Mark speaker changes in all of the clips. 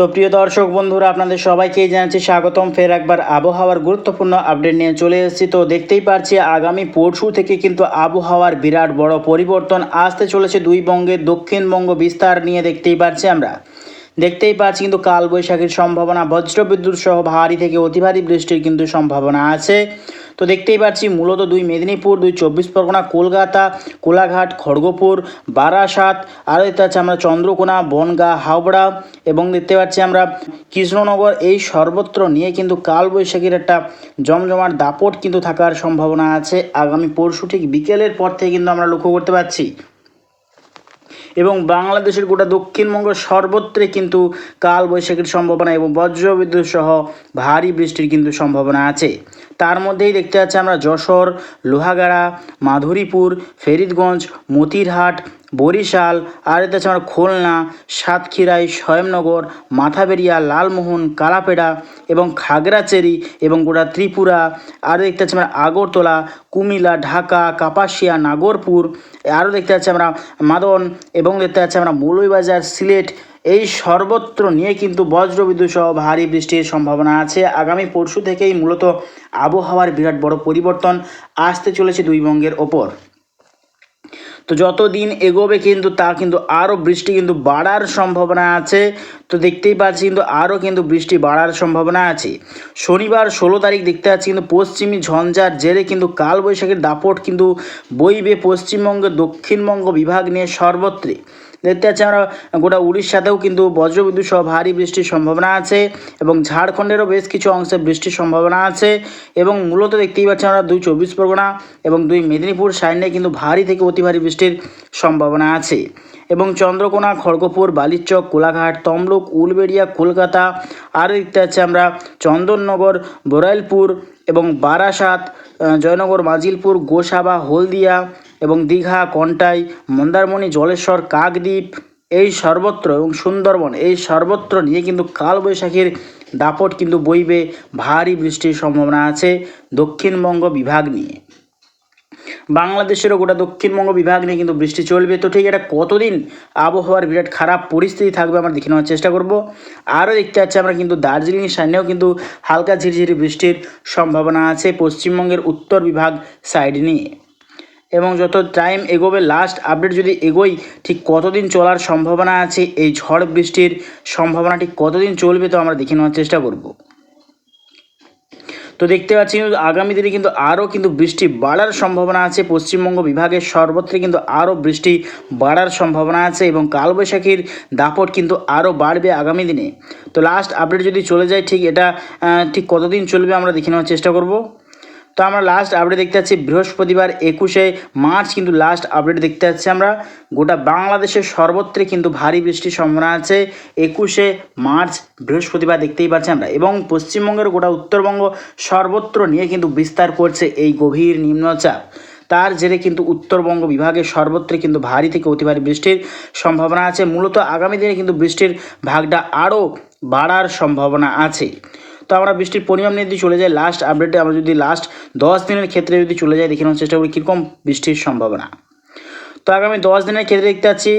Speaker 1: তো প্রিয় দর্শক বন্ধুরা, আপনাদের সবাইকেই জানাচ্ছি স্বাগতম। ফের একবার আবহাওয়ার গুরুত্বপূর্ণ আপডেট নিয়ে চলে এসেছি। তো দেখতেই পাচ্ছি আগামী পরশু থেকে কিন্তু আবহাওয়ার বিরাট বড় পরিবর্তন আসতে চলেছে। দুই বঙ্গের দক্ষিণবঙ্গ বিস্তার নিয়ে দেখতেই পাচ্ছি কিন্তু কালবৈশাখীর সম্ভাবনা, বজ্রবিদ্যুৎ সহ ভারী থেকে অতি ভারী বৃষ্টির কিন্তু সম্ভাবনা আছে। তো দেখতেই পাচ্ছি মূলত দুই মেদিনীপুর, দুই চব্বিশ পরগনা, কলকাতা, কোলাঘাট, খড়গপুর, বারাসাত, আরও দেখতে পাচ্ছি আমরা চন্দ্রকোনা, বনগাঁ, হাওড়া এবং দেখতে পাচ্ছি আমরা কৃষ্ণনগর, এই সর্বত্র নিয়ে কিন্তু কালবৈশাখীর একটা জমজমাট দাপট কিন্তু থাকার সম্ভাবনা আছে আগামী পরশু ঠিক বিকেলের পর থেকে কিন্তু আমরা লক্ষ্য করতে পারছি। এবং বাংলাদেশের গোটা দক্ষিণবঙ্গ সর্বত্রে কিন্তু কালবৈশাখীর সম্ভাবনা এবং বজ্রবিদ্যুৎ সহ ভারী বৃষ্টির কিন্তু সম্ভাবনা আছে। তার মধ্যেই দেখতে পাচ্ছি আমরা যশোর, লোহাগাড়া, মাধুরীপুর, ফেরিদগঞ্জ, মতিরহাট, বরিশাল, আর এতে আছে আমরা খুলনা, সাতক্ষীরাই, স্বয়ংনগর, মাথাবেরিয়া, লালমোহন, কালাপেড়া এবং খাগড়াছড়ি এবং গোটা ত্রিপুরা, আরও দেখতে পাচ্ছি আমরা আগরতলা, কুমিল্লা, ঢাকা, কাপাসিয়া, নাগরপুর, আরও দেখতে পাচ্ছি আমরা মাদন এবং দেখতে পাচ্ছি আমরা মৌলভীবাজার, সিলেট, এই সর্বত্র নিয়ে কিন্তু বজ্রবিদ্যুৎ সহ ভারী বৃষ্টির সম্ভাবনা আছে। আগামী পরশু থেকেই মূলত আবহাওয়ার বিরাট বড় পরিবর্তন আসতে চলেছে দুই বঙ্গের ওপর। তো যত দিন এগোবে কিন্তু আরও বৃষ্টি কিন্তু বাড়ার সম্ভাবনা আছে। তো দেখতেই পাচ্ছি আরও কিন্তু বৃষ্টি বাড়ার সম্ভাবনা আছে। শনিবার 16 তারিখ দেখতে পাচ্ছি পশ্চিমী ঝঞ্ঝার জেরে কিন্তু কালবৈশাখীর দাপট কিন্তু বইবে পশ্চিমবঙ্গের দক্ষিণবঙ্গ বিভাগ নিয়ে সর্বত্রে। দেখতে পাচ্ছি আমরা গোটা উড়িষ্যাতেও কিন্তু বজ্রবিদ্যুৎ সহ ভারী বৃষ্টির সম্ভাবনা আছে এবং ঝাড়খণ্ডেরও বেশ কিছু অংশে বৃষ্টির সম্ভাবনা আছে। এবং মূলত দেখতেই পাচ্ছি আমরা দুই চব্বিশ পরগনা এবং দুই মেদিনীপুর সাইডে কিন্তু ভারী থেকে অতি ভারী বৃষ্টির সম্ভাবনা আছে। এবং চন্দ্রকোনা, খড়গপুর, বালিচক, কোলাঘাট, তমলুক, উলবেড়িয়া, কলকাতা, আরও দেখতে পাচ্ছি আমরা চন্দননগর, বরাইলপুর এবং বারাসাত, জয়নগর, মাজিলপুর, গোসাবা, হলদিয়া এবং দীঘা, কন্টাই, মন্দারমণি, জলেশ্বর, কাকদ্বীপ, এই সর্বত্র এবং সুন্দরবন, এই সর্বত্র নিয়ে কিন্তু কালবৈশাখীর দাপট কিন্তু বইবে ভারী বৃষ্টির সম্ভাবনা আছে দক্ষিণবঙ্গ বিভাগ নিয়ে। বাংলাদেশেরও গোটা দক্ষিণবঙ্গ বিভাগ নিয়ে কিন্তু বৃষ্টি চলবে। তো ঠিক এটা কতদিন আবহাওয়ার বিরাট খারাপ পরিস্থিতি থাকবে আমরা দেখে নেওয়ার চেষ্টা করব। আরও দেখতে পাচ্ছি আমরা কিন্তু দার্জিলিং সাইডেও কিন্তু হালকা ঝিরিঝিরি বৃষ্টির সম্ভাবনা আছে পশ্চিমবঙ্গের উত্তর বিভাগ সাইড নিয়ে। এবং যত টাইম এগোবে, লাস্ট আপডেট যদি এগোই, ঠিক কতদিন চলার সম্ভাবনা আছে এই ঝড় বৃষ্টির সম্ভাবনা, ঠিক কতদিন চলবে তো আমরা দেখে নেওয়ার চেষ্টা করব। তো দেখতে পাচ্ছি আগামী দিনে কিন্তু আরও কিন্তু বৃষ্টি বাড়ার সম্ভাবনা আছে পশ্চিমবঙ্গ বিভাগের সর্বত্র কিন্তু আরও বৃষ্টি বাড়ার সম্ভাবনা আছে এবং কালবৈশাখীর দাপট কিন্তু আরও বাড়বে আগামী দিনে। তো লাস্ট আপডেট যদি চলে যায়, ঠিক এটা ঠিক কতদিন চলবে আমরা দেখে নেওয়ার চেষ্টা করব। তো আমরা লাস্ট আপডেট দেখতে পাচ্ছি বৃহস্পতিবার 21শে মার্চ কিন্তু লাস্ট আপডেট দেখতে পাচ্ছি আমরা গোটা বাংলাদেশের সর্বত্রে কিন্তু ভারী বৃষ্টির সম্ভাবনা আছে 21শে মার্চ বৃহস্পতিবার দেখতেই পাচ্ছি আমরা। এবং পশ্চিমবঙ্গের গোটা উত্তরবঙ্গ সর্বত্র নিয়ে কিন্তু বিস্তার করছে এই গভীর নিম্নচাপ। তার জেরে কিন্তু উত্তরবঙ্গ বিভাগের সর্বত্রে কিন্তু ভারী থেকে অতি ভারী বৃষ্টির সম্ভাবনা আছে। মূলত আগামী দিনে কিন্তু বৃষ্টির ভাগটা আরও বাড়ার সম্ভাবনা আছে। তো আমরা বৃষ্টির পরিমাণ নিয়ে যদি চলে যাই লাস্ট আপডেটে, আমরা যদি লাস্ট 10 দিনের ক্ষেত্রে যদি চলে যাই দেখে নেওয়ার চেষ্টা করি কীরকম বৃষ্টির সম্ভাবনা। তো আগামী 10 দিনের ক্ষেত্রে দেখতে পাচ্ছি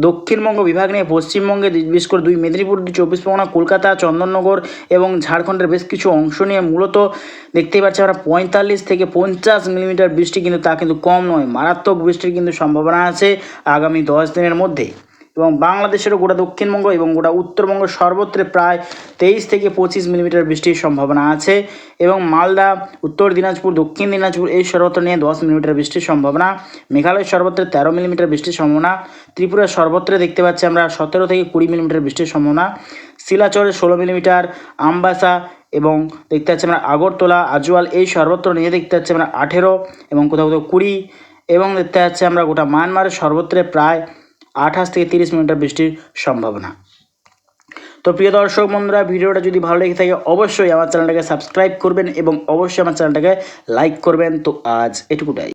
Speaker 1: দক্ষিণবঙ্গ বিভাগ নিয়ে পশ্চিমবঙ্গে বিশেষ করে দুই মেদিনীপুর, দুই চব্বিশ পরগনা, কলকাতা, চন্দননগর এবং ঝাড়খণ্ডের বেশ কিছু অংশ নিয়ে মূলত দেখতেই পাচ্ছি আমরা 45 থেকে 50 মিলিমিটার বৃষ্টি কিন্তু তা কিন্তু কম নয়, মারাত্মক বৃষ্টির কিন্তু সম্ভাবনা আছে আগামী 10 দিনের মধ্যে। এবং বাংলাদেশেরও গোটা দক্ষিণবঙ্গ এবং গোটা উত্তরবঙ্গ সর্বত্রে প্রায় 23 থেকে 25 মিলিমিটার বৃষ্টির সম্ভাবনা আছে। এবং মালদা, উত্তর দিনাজপুর, দক্ষিণ দিনাজপুর এই সর্বত্র নিয়ে 10 মিলিমিটার বৃষ্টির সম্ভাবনা। মেঘালয় সর্বত্রে 13 মিলিমিটার বৃষ্টির সম্ভাবনা। ত্রিপুরার সর্বত্রে দেখতে পাচ্ছি আমরা 17 থেকে 20 মিলিমিটার বৃষ্টির সম্ভাবনা। শিলাচরে 16 মিলিমিটার, আমবাসা এবং দেখতে পাচ্ছি আমরা আগরতলা, আজওয়াল এই সর্বত্র নিয়ে দেখতে পাচ্ছি আমরা 18 এবং কোথাও কোথাও 20 এবং দেখতে পাচ্ছি আমরা গোটা মায়ানমারের সর্বত্রে প্রায় 28 থেকে 30 মিলিমিটার বৃষ্টির সম্ভাবনা। তো প্রিয় দর্শক বন্ধুরা, ভিডিওটা যদি ভালো লেগে থাকে অবশ্যই আমার চ্যানেলটাকে সাবস্ক্রাইব করবেন এবং অবশ্যই আমার চ্যানেলটাকে লাইক করবেন। তো আজ এটুকুটাই।